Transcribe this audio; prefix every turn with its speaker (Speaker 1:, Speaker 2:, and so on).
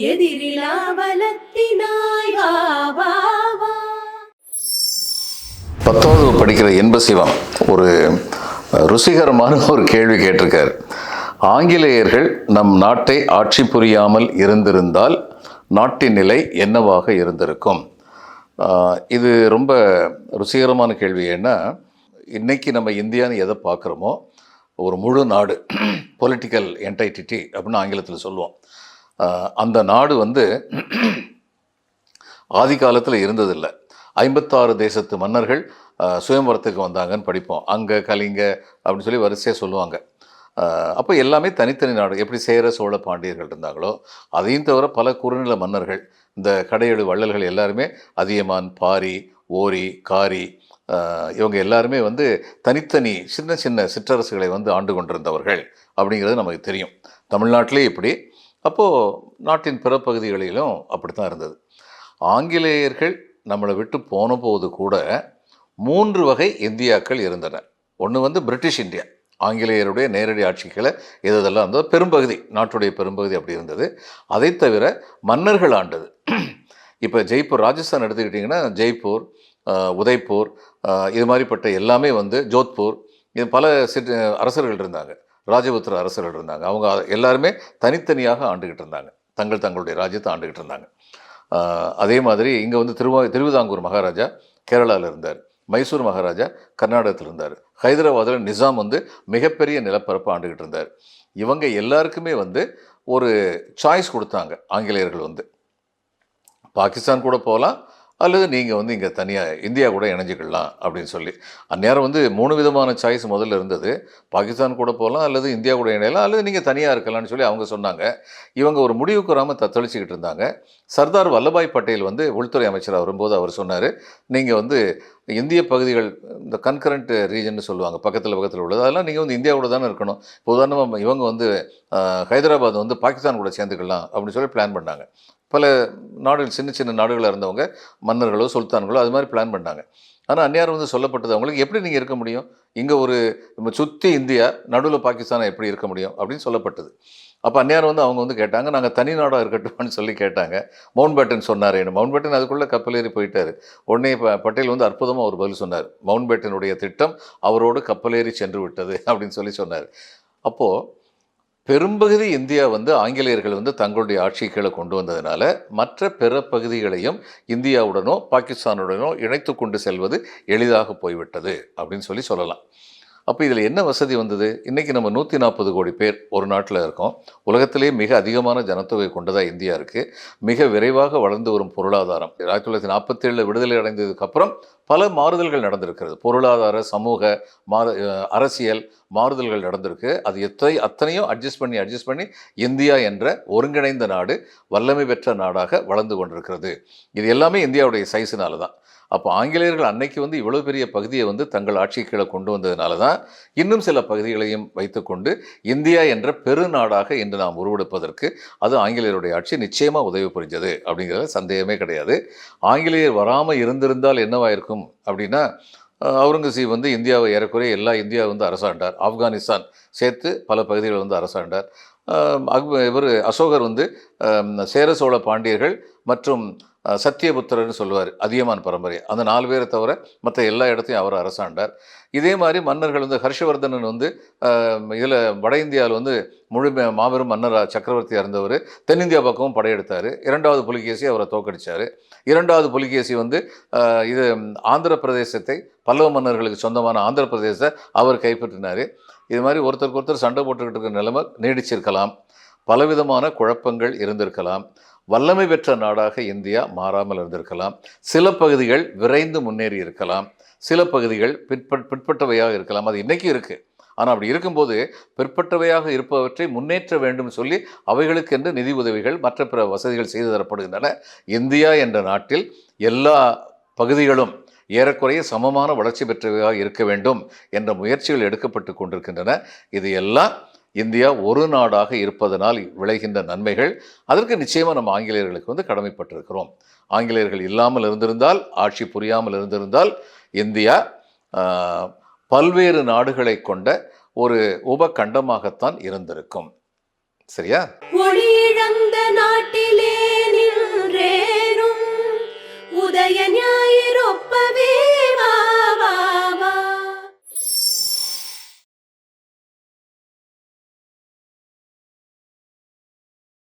Speaker 1: எதிரிலா பலத்தினாய் வா வா வா.
Speaker 2: 10வது படிக்கிற இன்பசிவம் ஒரு ருசிகரமான ஒரு கேள்வி கேட்டிருக்கார். ஆங்கிலேயர்கள் நம் நாட்டை ஆட்சி புரியாமல் இருந்திருந்தால் நாட்டின் நிலை என்னவாக இருந்திருக்கும்? இது ரொம்ப ருசிகரமான கேள்வி. ஏன்னா இன்றைக்கி நம்ம இந்தியான்னு எதை பார்க்குறோமோ ஒரு முழு நாடு, பொலிட்டிக்கல் என்டைட்டி அப்படின்னு ஆங்கிலத்தில் சொல்லுவோம். அந்த நாடு ஆதி காலத்தில் இருந்ததில்லை. 56 தேசத்து மன்னர்கள் சுயம்பரத்துக்கு வந்தாங்கன்னு படிப்போம். அங்கே கலிங்க அப்படின்னு சொல்லி வரிசையாக சொல்லுவாங்க. அப்போ எல்லாமே தனித்தனி நாடு. எப்படி சேர சோழ பாண்டியர்கள் இருந்தாங்களோ அதையும் தவிர பல குறுநில மன்னர்கள், இந்த கடையெழு வள்ளல்கள் எல்லாருமே, அதியமான், பாரி, ஓரி, காரி, இவங்க எல்லாருமே தனித்தனி சின்ன சின்ன சிற்றரசுகளை ஆண்டு கொண்டிருந்தவர்கள் அப்படிங்கிறது நமக்கு தெரியும். தமிழ்நாட்டிலே இப்படி, அப்போது நாட்டின் பிற பகுதிகளிலும் அப்படி தான் இருந்தது. ஆங்கிலேயர்கள் நம்மளை விட்டு போன போது கூட 3 வகை இந்தியாக்கள் இருந்தன. ஒன்று பிரிட்டிஷ் இந்தியா, ஆங்கிலேயருடைய நேரடி ஆட்சிகளை இதெல்லாம் இருந்தது. பெரும்பகுதி, நாட்டுடைய பெரும்பகுதி அப்படி இருந்தது. அதை தவிர மன்னர்கள் ஆண்டது. இப்போ ஜெய்ப்பூர், ராஜஸ்தான் எடுத்துக்கிட்டிங்கன்னா ஜெய்ப்பூர், உதய்பூர், இது மாதிரிப்பட்ட எல்லாமே ஜோத்பூர், இது பல அரசர்கள் இருந்தாங்க. ராஜபுத்திர அரசர்கள் இருந்தாங்க. அவங்க எல்லாருமே தனித்தனியாக ஆண்டுகிட்டு இருந்தாங்க. தங்களுடைய ராஜ்யத்தை ஆண்டுகிட்டு இருந்தாங்க. அதே மாதிரி இங்கே திருவிதாங்கூர் மகாராஜா கேரளாவில் இருந்தார். மைசூர் மகாராஜா கர்நாடகத்தில் இருந்தார். ஹைதராபாத்தில் நிசாம் மிகப்பெரிய நிலப்பரப்பு ஆண்டுகிட்டு இருந்தார். இவங்க எல்லாருக்குமே ஒரு சாய்ஸ் கொடுத்தாங்க ஆங்கிலேயர்கள். பாகிஸ்தான் கூட போகலாம், அல்லது நீங்கள் இங்கே தனியாக இந்தியா கூட இணைஞ்சிக்கலாம் அப்படின்னு சொல்லி. அந்நேரம் 3 விதமான சாய்ஸ் முதல்ல இருந்தது. பாகிஸ்தான் கூட போகலாம், அல்லது இந்தியா கூட இணையலாம், அல்லது நீங்கள் தனியாக இருக்கலாம்னு சொல்லி அவங்க சொன்னாங்க. இவங்க ஒரு முடிவுக்கு வராமல் தத்தளிச்சுக்கிட்டு இருந்தாங்க. சர்தார் வல்லபாய் பட்டேல் உள்துறை அமைச்சராக வரும்போது அவர் சொன்னார், நீங்கள் இந்திய பகுதிகள், இந்த கன்கரண்ட் ரீஜன் சொல்லுவாங்க, பக்கத்தில் உள்ளது, அதெல்லாம் நீங்கள் இந்தியா கூட தானே இருக்கணும். இப்போ உதாரணமாக இவங்க ஹைதராபாத் பாகிஸ்தான் கூட சேர்ந்துக்கலாம் அப்படின்னு சொல்லி பிளான் பண்ணாங்க. பல நாடுகள், சின்ன சின்ன நாடுகளாக இருந்தவங்க, மன்னர்களோ சுல்தான்களோ அது மாதிரி பிளான் பண்ணாங்க. ஆனால் அந்நியாரம் சொல்லப்பட்டது அவங்களுக்கு, எப்படி நீங்கள் இருக்க முடியும், இங்கே ஒரு சுற்றி இந்தியா, நடுவில் பாகிஸ்தானை எப்படி இருக்க முடியும் அப்படின்னு சொல்லப்பட்டது. அப்போ அந்நியாரம் அவங்க கேட்டாங்க, நாங்கள் தனி நாடாக இருக்கட்டும்னு சொல்லி கேட்டாங்க. மவுண்ட் பேட்டன் சொன்னார். மவுண்ட் பேட்டன் அதுக்குள்ளே கப்பலேறி போயிட்டார். உடனே பட்டேல் அற்புதமாக ஒரு பதில் சொன்னார். மவுண்ட் பேட்டனுடைய திட்டம் அவரோடு கப்பலேறி சென்று விட்டது அப்படின்னு சொன்னார். அப்போது பெரும்பகுதி இந்தியா ஆங்கிலேயர்கள் தங்களுடைய ஆட்சிகளை கொண்டு வந்ததுனால மற்ற பிற பகுதிகளையும் இந்தியாவுடனோ பாகிஸ்தானுடனோ இணைத்து கொண்டு செல்வது எளிதாக போய்விட்டது அப்படின்னு சொல்லலாம். அப்போ இதில் என்ன வசதி வந்தது? இன்றைக்கி நம்ம 140 கோடி பேர் ஒரு நாட்டில் இருக்கோம். உலகத்திலேயே மிக அதிகமான ஜனத்தொகை கொண்டதாக இந்தியா இருக்குது. மிக விரைவாக வளர்ந்து வரும் பொருளாதாரம். 1947 விடுதலை அடைந்ததுக்கப்புறம் பல மாறுதல்கள் நடந்திருக்கிறது. பொருளாதார, சமூக, அரசியல் மாறுதல்கள் நடந்திருக்கு. அது அத்தனையும் அட்ஜஸ்ட் பண்ணி இந்தியா என்ற ஒருங்கிணைந்த நாடு, வல்லமை பெற்ற நாடாக வளர்ந்து கொண்டிருக்கிறது. இது எல்லாமே இந்தியாவுடைய சைஸினால தான். அப்போ ஆங்கிலேயர்கள் அன்னைக்கு இவ்வளோ பெரிய பகுதியை தங்கள் ஆட்சி கீழே கொண்டு வந்ததுனால தான் இன்னும் சில பகுதிகளையும் வைத்துக்கொண்டு இந்தியா என்ற பெருநாடாக இன்று நாம் உருவெடுப்பதற்கு அது ஆங்கிலேயருடைய ஆட்சி நிச்சயமாக உதவி புரிஞ்சது அப்படிங்கிறத சந்தேகமே கிடையாது. ஆங்கிலேயர் வராமல் இருந்திருந்தால் என்னவாயிருக்கும் அப்படின்னா, அவுரங்கசீப் இந்தியாவை ஏறக்குறைய எல்லா இந்தியா அரசாண்டார். ஆப்கானிஸ்தான் சேர்த்து பல பகுதிகள் அரசாண்டார். இவர் அசோகர் சேர சோழ பாண்டியர்கள் மற்றும் சத்தியபுத்திரன்னு சொல்லுவார், அதியமான் பரம்பரை, அந்த 4 பேரை தவிர மற்ற எல்லா இடத்தையும் அவர் அரசாண்டார். இதே மாதிரி மன்னர்கள் ஹர்ஷவர்தனன் இதில் வட இந்தியாவில் மாபெரும் மன்னராக சக்கரவர்த்தியாக இருந்தவர். தென்னிந்தியா பக்கமும் படையெடுத்தார். 2வது புலிகேசி அவரை தோக்கடித்தார். 2வது புலிகேசி இது ஆந்திர பிரதேசத்தை, பல்லவ மன்னர்களுக்கு சொந்தமான ஆந்திர பிரதேசத்தை அவர் கைப்பற்றினார். இது மாதிரி ஒருத்தருக்கு ஒருத்தர் சண்டை போட்டுக்கிட்டு இருக்கிற நிலைமை நீடிச்சிருக்கலாம். பலவிதமான குழப்பங்கள் இருந்திருக்கலாம். வல்லமை பெற்ற நாடாக இந்தியா மாறாமல் இருந்திருக்கலாம். சில பகுதிகள் விரைந்து முன்னேறி இருக்கலாம், சில பகுதிகள் பிற்பட்டவையாக இருக்கலாம். அது இன்றைக்கும் இருக்குது. ஆனால் அப்படி இருக்கும்போது பிற்பட்டவையாக இருப்பவற்றை முன்னேற்ற வேண்டும் சொல்லி அவைகளுக்கென்று நிதி உதவிகள், மற்ற பிற வசதிகள் செய்து தரப்படுகின்றன. இந்தியா என்ற நாட்டில் எல்லா பகுதிகளும் ஏறக்குறைய சமமான வளர்ச்சி பெற்றவையாக இருக்க வேண்டும் என்ற முயற்சிகள் எடுக்கப்பட்டு கொண்டிருக்கின்றன. இது எல்லாம் இந்தியா ஒரு நாடாக இருப்பதனால் விளைகின்ற நன்மைகள். அதற்கு நிச்சயமாக நம்ம ஆங்கிலேயர்களுக்கு கடமைப்பட்டிருக்கிறோம். ஆங்கிலேயர்கள் இல்லாமல் இருந்திருந்தால், ஆட்சி புரியாமல் இருந்திருந்தால், இந்தியா பல்வேறு நாடுகளை கொண்ட ஒரு உபகண்டமாகத்தான் இருந்திருக்கும். சரியா?